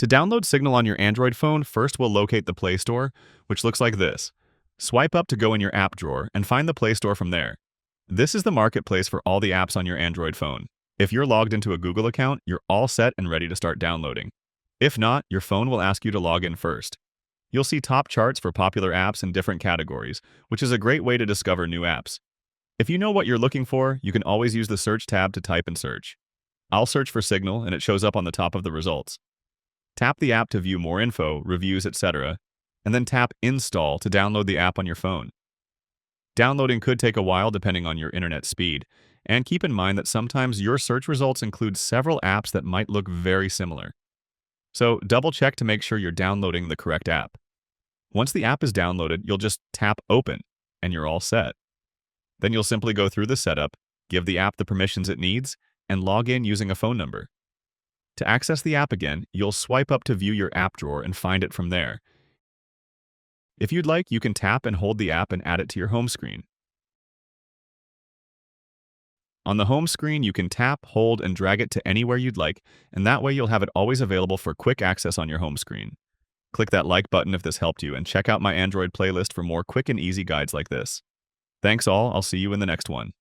To download Signal on your Android phone, first we'll locate the Play Store, which looks like this. Swipe up to go in your app drawer and find the Play Store from there. This is the marketplace for all the apps on your Android phone. If you're logged into a Google account, you're all set and ready to start downloading. If not, your phone will ask you to log in first. You'll see top charts for popular apps in different categories, which is a great way to discover new apps. If you know what you're looking for, you can always use the Search tab to type and search. I'll search for Signal and it shows up on the top of the results. Tap the app to view more info, reviews, etc., and then tap Install to download the app on your phone. Downloading could take a while depending on your internet speed, and keep in mind that sometimes your search results include several apps that might look very similar. So double check to make sure you're downloading the correct app. Once the app is downloaded, you'll just tap Open, and you're all set. Then you'll simply go through the setup, give the app the permissions it needs, and log in using a phone number. To access the app again, you'll swipe up to view your app drawer and find it from there. If you'd like, you can tap and hold the app and add it to your home screen. On the home screen, you can tap, hold, and drag it to anywhere you'd like, and that way you'll have it always available for quick access on your home screen. Click that like button if this helped you, and check out my Android playlist for more quick and easy guides like this. Thanks all, I'll see you in the next one.